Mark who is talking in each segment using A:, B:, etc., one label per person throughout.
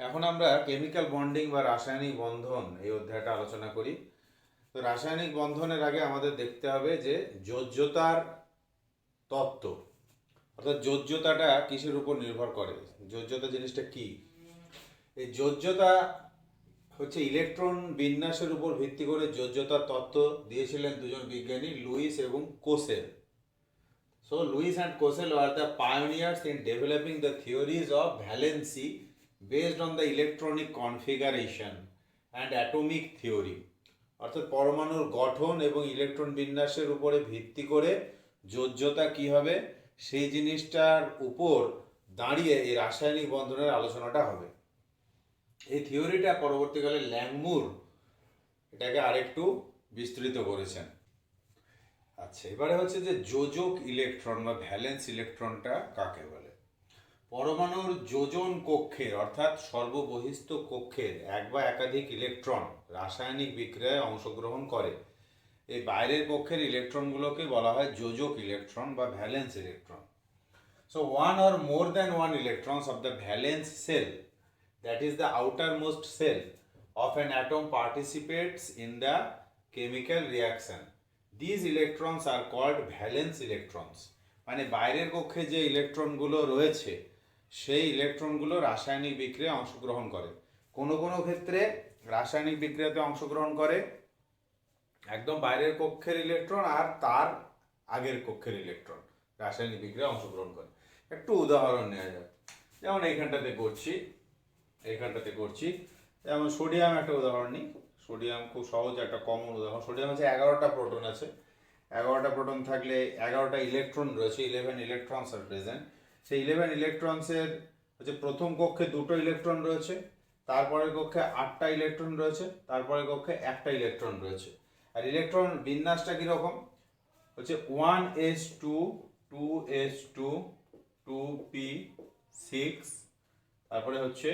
A: এখন আমরা chemical bonding বা রাসায়নিক বন্ধন এই অধ্যায়টা আলোচনা করি। তো রাসায়নিক বন্ধনের আগে আমাদের দেখতে হবে যে যোজ্যতার তত্ত্ব, অর্থাৎ যোজ্যতাটা কিসের উপর নির্ভর করে, যোজ্যতা জিনিসটা কি। এই যোজ্যতা হচ্ছে ইলেকট্রন বিন্যাসের উপর ভিত্তি করে যোজ্যতার তত্ত্ব দিয়েছিলেন দুজন বিজ্ঞানী, লুইস এবং কোসেল। So Lewis and Cossel were the pioneers in developing the theories of valency based on the electronic configuration and atomic theory. অর্থাৎ পরমাণুর গঠন এবং ইলেকট্রন বিন্যাসের উপরে ভিত্তি করে যোজ্যতা কি হবে সেই জিনিসটার উপর দাঁড়িয়ে এই রাসায়নিক বন্ধনের আলোচনাটা হবে। এই থিওরিটা পরবর্তীকালে ল্যাংমুর এটাকে আরেকটু বিস্তৃত করেছেন। আচ্ছা, এবারে হচ্ছে যে যোজক ইলেকট্রন বা ভ্যালেন্স ইলেকট্রনটা কাকে বলে। পরমাণুর যোজন কক্ষের অর্থাৎ সর্ববহিস্থ কক্ষের এক বা একাধিক ইলেকট্রন রাসায়নিক বিক্রিয়ায় অংশগ্রহণ করে। এই বাইরের কক্ষের ইলেকট্রনগুলোকে বলা হয় যোজক ইলেকট্রন বা valence electron. So one or more than one electrons of the valence shell, that is the outermost cell of an atom, participates in the chemical reaction. These electrons are called valence electrons. মানে বাইরের কক্ষে যে ইলেকট্রনগুলো রয়েছে সেই ইলেকট্রনগুলো রাসায়নিক বিক্রিয়ায় অংশগ্রহণ করে। কোনো কোনো ক্ষেত্রে রাসায়নিক বিক্রিয়াতে অংশগ্রহণ করে একদম বাইরের কক্ষের ইলেকট্রন আর তার আগের কক্ষের ইলেকট্রন রাসায়নিক বিক্রিয়ায় অংশগ্রহণ করে। একটু উদাহরণ নেওয়া যাক, যেমন এইখানটাতে করছি যেমন সোডিয়াম একটা উদাহরণ নিই। সোডিয়াম খুব সহজ একটা কমন উদাহরণ। সোডিয়াম হচ্ছে 11টা প্রোটন আছে। 11টা প্রোটন থাকলে 11টা ইলেকট্রন রয়েছে, 11 ইলেকট্রনস আর প্রেজেন্ট। সেই 11 ইলেকট্রনসের হচ্ছে প্রথম কক্ষে 2টো ইলেকট্রন রয়েছে, তারপরের কক্ষে 8টা ইলেকট্রন রয়েছে, তারপরের কক্ষে একটা ইলেকট্রন রয়েছে। আর ইলেকট্রন বিন্যাসটা কীরকম হচ্ছে 1s2 2s2 2p6, তারপরে হচ্ছে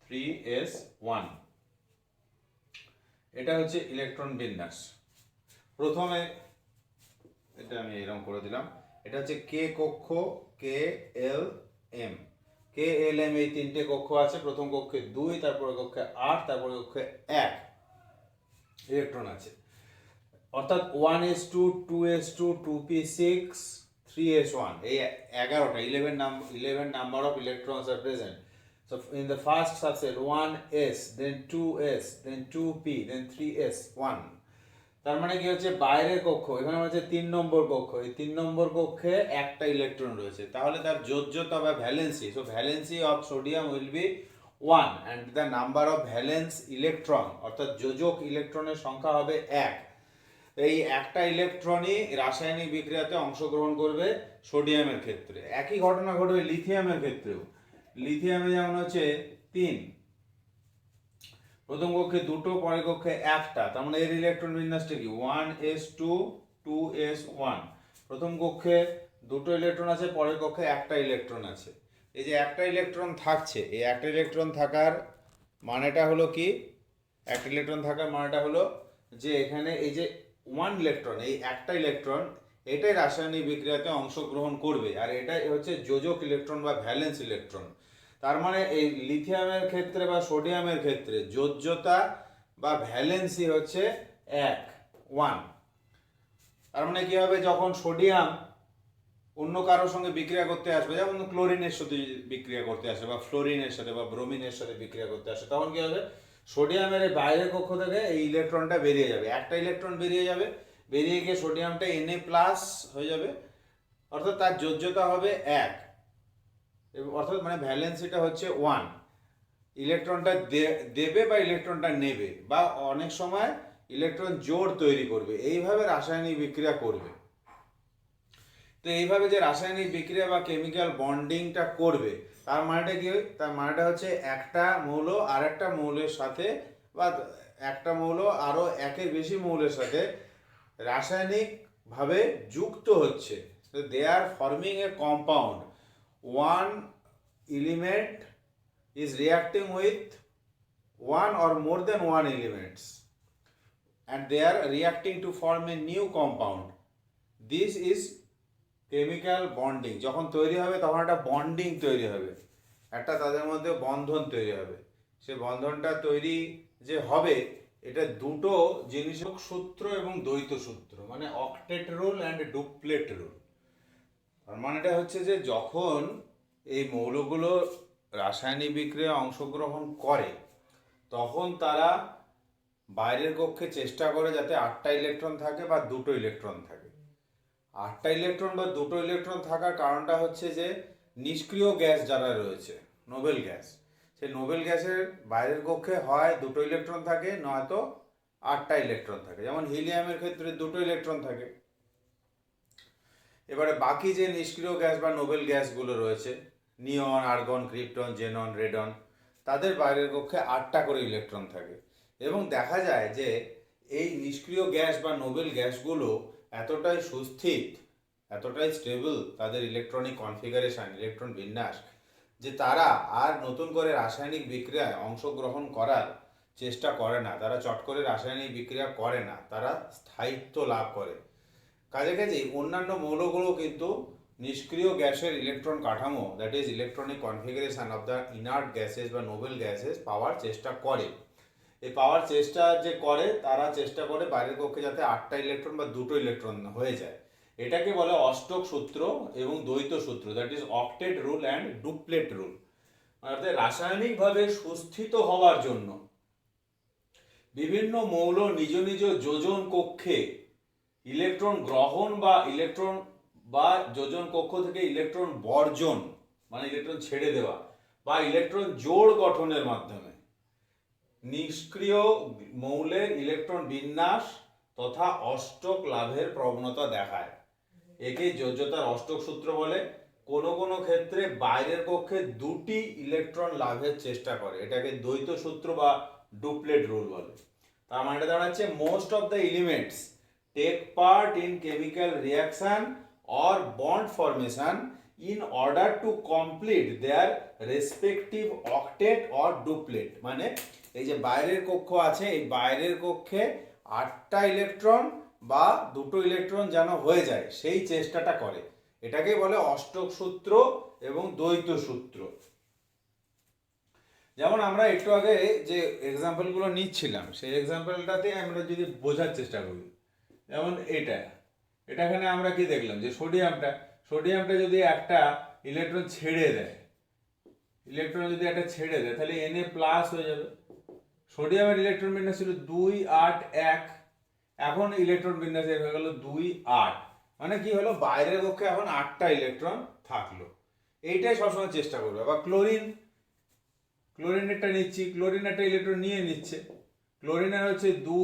A: 3s1। এটা হচ্ছে ইলেকট্রন বিন্যাস। প্রথমে এটা আমি এরকম করে দিলাম, এটা হচ্ছে কে কক্ষ, কে এল এম। কে এল এম এই তিনটে কক্ষ আছে। প্রথম কক্ষে 2, তারপরে কক্ষে 8, তারপরে কক্ষে 1 ইলেকট্রন আছে। অর্থাৎ 1s2 2s2 2p6 3s1 এই 11টা 11 number of electrons are present. So in the first subset 1s, then 2s, then 2p, then 3s1. তার মানে কি হচ্ছে বাইরের কক্ষ, এখানে হচ্ছে 3 নম্বর কক্ষ, এই 3 নম্বর কক্ষে একটা ইলেকট্রন রয়েছে, তাহলে তার যোজ্যতা বা valency, so valency of sodium will be 1 and the number of valence electron অর্থাৎ যোজক ইলেকট্রনের সংখ্যা হবে 1। এই একটা ইলেকট্রনই রাসায়নিক বিক্রিয়াতে অংশগ্রহণ করবে সোডিয়ামের ক্ষেত্রে। একই ঘটনা ঘটবে লিথিয়ামের ক্ষেত্রেও। লিথিয়ামে যেমন হচ্ছে 3, প্রথম কক্ষে 2টো, পরের কক্ষে 1টা, তার মানে এর ইলেকট্রন বিন্যাসটা কি 1s2 2s1। প্রথম কক্ষে 2টো ইলেকট্রন আছে, পরের কক্ষে একটা ইলেকট্রন আছে। এই যে একটা ইলেকট্রন থাকছে, এই একটা ইলেকট্রন থাকার মানেটা হলো কি, একটা ইলেকট্রন থাকার মানেটা হলো যে এখানে এই যে 1 ইলেকট্রন, এই একটা ইলেকট্রন এটাই রাসায়নিক বিক্রিয়াতে অংশগ্রহণ করবে, আর এটাই হচ্ছে যোজক ইলেকট্রন বা ভ্যালেন্স ইলেকট্রন। তার মানে এই লিথিয়ামের ক্ষেত্রে বা সোডিয়ামের ক্ষেত্রে যোজ্যতা বা ভ্যালেন্সি হচ্ছে 1। তার মানে কি হবে, যখন সোডিয়াম অন্য কারোর সঙ্গে বিক্রিয়া করতে আসবে, যেমন ক্লোরিনের সাথে বিক্রিয়া করতে আসে বা ফ্লোরিনের সাথে বা ব্রোমিনের সাথে বিক্রিয়া করতে আসে, তখন কি হবে সোডিয়ামের এই বাইরের কক্ষ থেকে এই ইলেকট্রনটা বেরিয়ে যাবে, একটা ইলেকট্রন বেরিয়ে যাবে, বেরিয়ে গিয়ে সোডিয়ামটা Na+ হয়ে যাবে, অর্থাৎ তার যোজ্যতা হবে 1। অর্থাৎ মানে ভ্যালেন্সিটা হচ্ছে 1। ইলেকট্রনটা দেবে বা ইলেকট্রনটা নেবে, বা অনেক সময় ইলেকট্রন জোড় তৈরি করবে, এইভাবে রাসায়নিক বিক্রিয়া করবে। তো এইভাবে যে রাসায়নিক বিক্রিয়া বা কেমিক্যাল বন্ডিংটা করবে, তার মানেটা কি, তার মানেটা হচ্ছে একটা মৌল আর একটা মৌলের সাথে বা একটা মৌল আরো একের বেশি মৌলের সাথে রাসায়নিকভাবে যুক্ত হচ্ছে। They are forming a compound. one element is reacting with one or more than one elements and they are reacting to form a new compound. This is chemical bonding. যখন তৈরি হবে তখন একটা বন্ডিং তৈরি হবে, একটা তাদের মধ্যে বন্ধন তৈরি হবে, সে বন্ধনটা তৈরি যে হবে, এটা দুটো জিনিস, সূত্র এবং দ্বৈত সূত্র, মানে octet rule and duplet rule. তার মানেটা হচ্ছে যে যখন এই মৌলগুলো রাসায়নিক বিক্রিয়ায় অংশগ্রহণ করে, তখন তারা বাইরের কক্ষে চেষ্টা করে যাতে 8টা ইলেকট্রন থাকে বা 2টো ইলেকট্রন থাকে। 8টা ইলেকট্রন বা 2টো ইলেকট্রন থাকার কারণটা হচ্ছে যে নিষ্ক্রিয় গ্যাস যারা রয়েছে, নোবেল গ্যাস, সেই নোবেল গ্যাসের বাইরের কক্ষে হয় 2টো ইলেকট্রন থাকে, নয়তো 8টা ইলেকট্রন থাকে। যেমন হিলিয়ামের ক্ষেত্রে 2টো ইলেকট্রন থাকে। এবারে বাকি যে নিষ্ক্রিয় গ্যাস বা নোবেল গ্যাসগুলো রয়েছে, নিয়ন, আর্গন, ক্রিপ্টন, জেনন, রেডন, তাদের বাইরের কক্ষে 8টা করে ইলেকট্রন থাকে। এবং দেখা যায় যে এই নিষ্ক্রিয় গ্যাস বা নোবেল গ্যাসগুলো এতটাই সুস্থির, এতটাই স্টেবল তাদের ইলেকট্রনিক কনফিগারেশন, ইলেকট্রন বিন্যাস, যে তারা আর নতুন করে রাসায়নিক বিক্রিয়ায় অংশগ্রহণ করার চেষ্টা করে না। তারা চট করে রাসায়নিক বিক্রিয়া করে না, তারা স্থায়িত্ব লাভ করে। কাছাকাছি অন্যান্য মৌলগুলো কিন্তু নিষ্ক্রিয় গ্যাসের ইলেকট্রন কাঠামো, that is electronic configuration of the inert gases বা নোবেল গ্যাসেস পাওয়ার চেষ্টা করে। এই পাওয়ার চেষ্টা যে করে, তারা চেষ্টা করে বাইরের কক্ষে যাতে 8টা ইলেকট্রন বা 2টো ইলেকট্রন হয়ে যায়। এটাকে বলে অষ্টক সূত্র এবং দ্বৈত সূত্র, that is octet rule and duplet rule. অর্থাৎ রাসায়নিকভাবে সুস্থিত হওয়ার জন্য বিভিন্ন মৌল নিজ নিজ যোজন কক্ষে ইলেকট্রন গ্রহণ বা যোজন কক্ষ থেকে ইলেকট্রন বর্জন, মানে ইলেকট্রন ছেড়ে দেওয়া, বা ইলেকট্রন জোড় গঠনের মাধ্যমে নিষ্ক্রিয় মৌলের ইলেকট্রন বিন্যাস তথা অষ্টক লাভের প্রবণতা দেখায়। একে যোজ্যতার অষ্টক সূত্র বলে। কোনো কোনো ক্ষেত্রে বাইরের কক্ষে 2টি ইলেকট্রন লাভের চেষ্টা করে, এটাকে দ্বৈত সূত্র বা ডুপ্লেট রুল বলে। তার মানে দাঁড়াচ্ছে most of the elements take part in chemical reaction or bond formation in order to complete their respective octet or duplet। মানে এই যে বাইরের কক্ষ আছে, এই বাইরের কক্ষে 8টা ইলেকট্রন বা 2টো ইলেকট্রন যেন হয়ে যায়, সেই চেষ্টাটা করে। এটাকে বলে অষ্টক সূত্র এবং দ্বৈত সূত্র। যেমন আমরা একটু আগে যে এক্সাম্পলগুলো নিচ্ছিলাম, সেই এক্সাম্পলটাতে আমরা যদি বোঝার চেষ্টা করি, যেমন এখানে আমরা কি দেখলাম যে সোডিয়ামটা যদি একটা ইলেকট্রন ছেড়ে দেয়, তাহলে Na প্লাস হয়ে যাবে। সোডিয়ামের ইলেকট্রন বিন্যাস ছিল 2 8 1, এখন ইলেকট্রন বিন্যাস হয়ে গেল 2 8, মানে কি হলো, বাইরের কক্ষে এখন 8টা ইলেকট্রন থাকলো। এইটাই সবসময় চেষ্টা করবে। আবার ক্লোরিনেরটা নিচ্ছি, ক্লোরিন একটা ইলেকট্রন নিয়ে নিচ্ছে, ক্লোরিনের হচ্ছে 2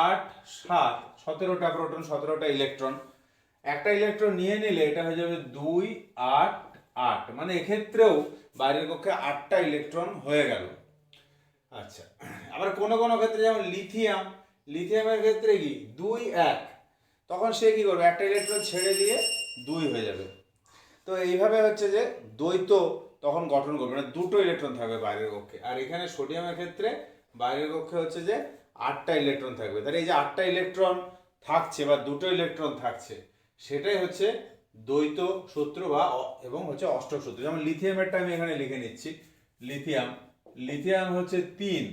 A: 8 7, 17টা প্রোটন, 17টা ইলেকট্রন। একটা ইলেকট্রন নিয়ে নিলে এটা হয়ে যাবে 2 8 8, মানে এক্ষেত্রেও বাইরের কক্ষে 8টা ইলেকট্রন হয়ে গেল। আচ্ছা, আবার কোনো কোনো ক্ষেত্রে যেমন লিথিয়ামের ক্ষেত্রে কি 2 1, তখন সে কি করবে, একটা ইলেকট্রন ছেড়ে দিয়ে 2 হয়ে যাবে। তো এইভাবে হচ্ছে যে দ্বৈত তখন গঠন করবে, মানে 2টো ইলেকট্রন থাকবে বাইরের কক্ষে। আর এখানে সোডিয়ামের ক্ষেত্রে বাইরের কক্ষে হচ্ছে যে 8টা ইলেকট্রন থাকবে। তাহলে এই যে 8টা ইলেকট্রন থাকছে বা 2টো ইলেকট্রন থাকছে, সেটাই হচ্ছে দ্বৈত সূত্র বা এবং হচ্ছে অষ্টক সূত্র। যেমন লিথিয়ামেরটা আমি এখানে লিখে নিচ্ছি, লিথিয়াম হচ্ছে 3,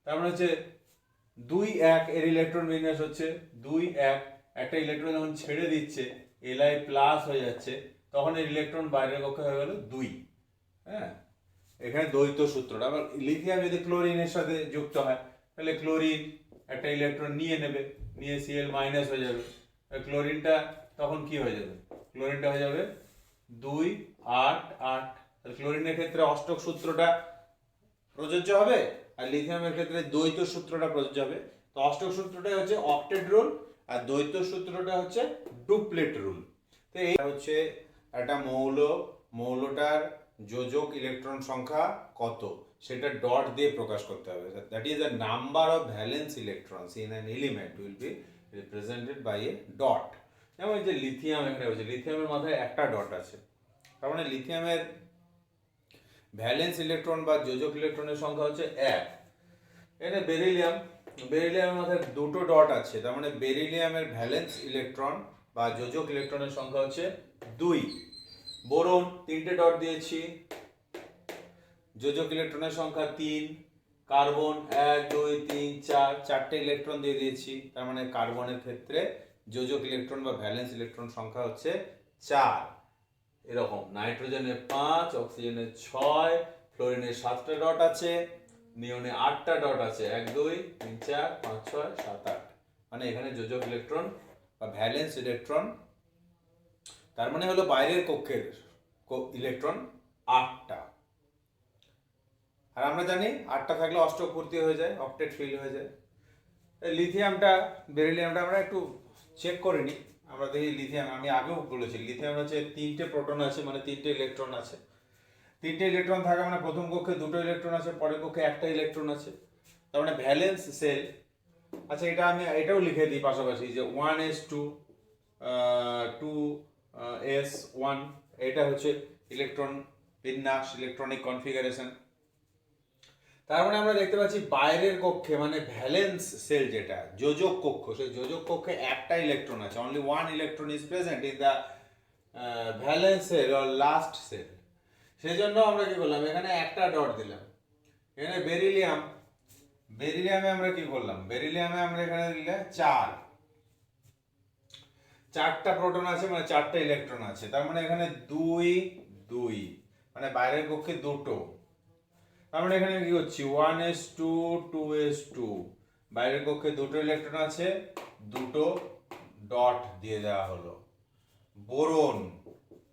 A: তার মানে হচ্ছে 2 1, এর ইলেকট্রন বিন্যাস হচ্ছে 2 1, একটা ইলেকট্রন যখন ছেড়ে দিচ্ছে Li প্লাস হয়ে যাচ্ছে, তখন এর ইলেকট্রন বাইরের কক্ষে হয়ে গেল 2। হ্যাঁ, এখানে দ্বৈত সূত্রটা। আবার লিথিয়াম যদি ক্লোরিনের সাথে যুক্ত হয়, তাহলে ক্লোরিন একটা ইলেকট্রন নিয়ে নেবে, নিয়ে Cl মাইনাস হয়ে যাবে। ক্লোরিনটা তখন কি হয়ে যাবে, ক্লোরিনটা হয়ে যাবে 2 8 8। ক্লোরিনের ক্ষেত্রে অষ্টক সূত্রটা প্রযোজ্য হবে, আর লিথিয়ামের ক্ষেত্রে দ্বৈত সূত্রটা প্রযোজ্য হবে। তো অষ্টক সূত্রটা হচ্ছে অক্টেট রুল, আর দ্বৈত সূত্রটা হচ্ছে ডুপ্লেট রুল। তো এই হচ্ছে একটা মৌলটার যোজক ইলেকট্রন সংখ্যা কত, সেটা ডট দিয়ে প্রকাশ করতে হবে। That is the number of valence electrons in an element will be represented by a dot. যেমন এই যে লিথিয়াম, এখানে হচ্ছে লিথিয়ামের মাথায় একটা ডট আছে, তার মানে লিথিয়ামের ভ্যালেন্স ইলেকট্রন বা যোজক ইলেকট্রনের সংখ্যা হচ্ছে 1। এখানে বেরিলিয়ামের মাথায় 2টো ডট আছে, তার মানে বেরিলিয়ামের ভ্যালেন্স ইলেকট্রন বা যোজক ইলেকট্রনের সংখ্যা হচ্ছে 2। বোরন 3টে ডট দিয়েছি, যোজক ইলেকট্রনের সংখ্যা 3। কার্বন 1 2 3 4 চারটে ইলেকট্রন দিয়ে দিয়েছি, তার মানে কার্বনের ক্ষেত্রে যোজক ইলেকট্রন বা ভ্যালেন্স ইলেকট্রন সংখ্যা হচ্ছে 4। এরকম নাইট্রোজেনে 5, অক্সিজেনে 6, ফ্লোরিনে 7টা ডট আছে, নিয়নে 8টা ডট আছে, 1 2 3 4 5 6 7 8। মানে এখানে যোজক ইলেকট্রন বা ভ্যালেন্স ইলেকট্রন, তার মানে হলো বাইরের কক্ষের ইলেকট্রন 8টা। আর আমরা জানি 8টা থাকলে অষ্টক পূর্তি হয়ে যায়, অক্টেট ফিল হয়ে যায়। লিথিয়ামটা বেরিলিয়ামটা আমরা একটু চেক করে নিই। আমরা দেখি লিথিয়াম, আমি আগেও বলেছি লিথিয়াম হচ্ছে 3টে প্রোটন আছে, মানে 3টে ইলেকট্রন আছে। 3টে ইলেকট্রন থাকে মানে প্রথম কক্ষে 2টো ইলেকট্রন আছে, পরের কক্ষে 1টা ইলেকট্রন আছে, তার মানে ভ্যালেন্স সেল। আচ্ছা, এটা আমি এটাও লিখে দিই পাশাপাশি যে 1s2 2s1, এটা হচ্ছে ইলেকট্রন বিন্যাস, ইলেকট্রনিক কনফিগারেশন। তার মানে আমরা দেখতে পাচ্ছি বাইরের কক্ষে মানে ভ্যালেন্স সেল যেটা যোজক কক্ষ, সেই যোজক কক্ষে একটা ইলেকট্রন আছে, only one electron is present in the valence shell or last shell. সেই জন্য আমরা কি করলাম, এখানে একটা ডট দিলাম। এখানে বেরিলিয়ামে আমরা কি করলাম, বেরিলিয়ামে আমরা এখানে দিলে 4টা প্রোটন আছে, মানে 4টা ইলেকট্রন আছে, তার মানে এখানে 2 2, মানে বাইরের কক্ষে 2টো। তার মানে এখানে কি হচ্ছে 1s2 2s2, বাইরের কক্ষে 2টো ইলেকট্রন আছে, 2টো ডট দিয়ে দেওয়া হলো।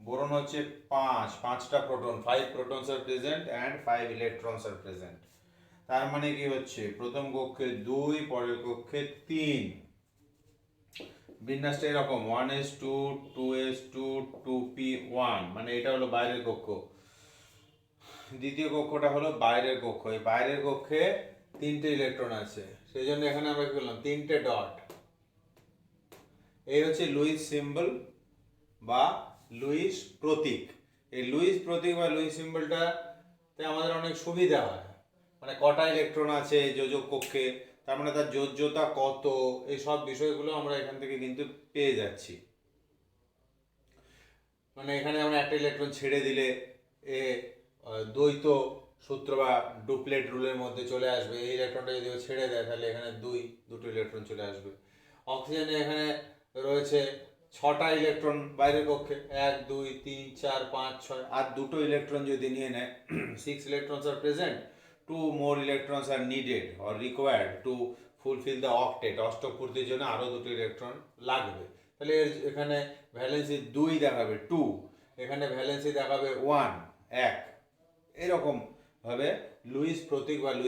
A: বোরন হচ্ছে 5টা proton, 5 protons are present and 5 electrons are present। তার মানে কি হচ্ছে প্রথম কক্ষে 2, পরের কক্ষে 3। বিন্যাসটা এরকম 1s2 2s2 2p1, মানে এটা হলো বাইরের কক্ষ। দ্বিতীয় কক্ষটা হলো বাইরের কক্ষ, এই বাইরের কক্ষে 3টে ইলেকট্রন আছে, সেই জন্য এখানে আমরা কি করলাম 3টে ডট। এই হচ্ছে লুইস সিম্বল বা লুইস প্রতীক। এই লুইস প্রতীক বা লুইস সিম্বলটাতে আমাদের অনেক সুবিধা হয়, মানে কটা ইলেকট্রন আছে যোজক কক্ষে, তার মানে তার যোজ্যতা কত, এই সব বিষয়গুলো আমরা এখান থেকে কিন্তু পেয়ে যাচ্ছি। মানে এখানে আমরা একটা ইলেকট্রন ছেড়ে দিলে এ দ্বৈত সূত্র বা ডুপ্লেট রুলের মধ্যে চলে আসবে। এই ইলেকট্রনটা যদি ছেড়ে দেয় তাহলে এখানে দুটো ইলেকট্রন চলে আসবে। অক্সিজেনে এখানে রয়েছে 6টা ইলেকট্রন বাইরের কক্ষে, 1 2 3 4 5 6, আর 2টো ইলেকট্রন যদি নিয়ে নেয় 6 electrons are present, 2 more electrons are needed or required to fulfill the octet। অষ্টক পূর্তির জন্য আরো 2টো ইলেকট্রন লাগবে। তাহলে এখানে ভ্যালেন্সি 2 দেখাবে 2, এখানে ভ্যালেন্সি দেখাবে 1 এরকম ভাবে লুইস প্রতীক বা লুইস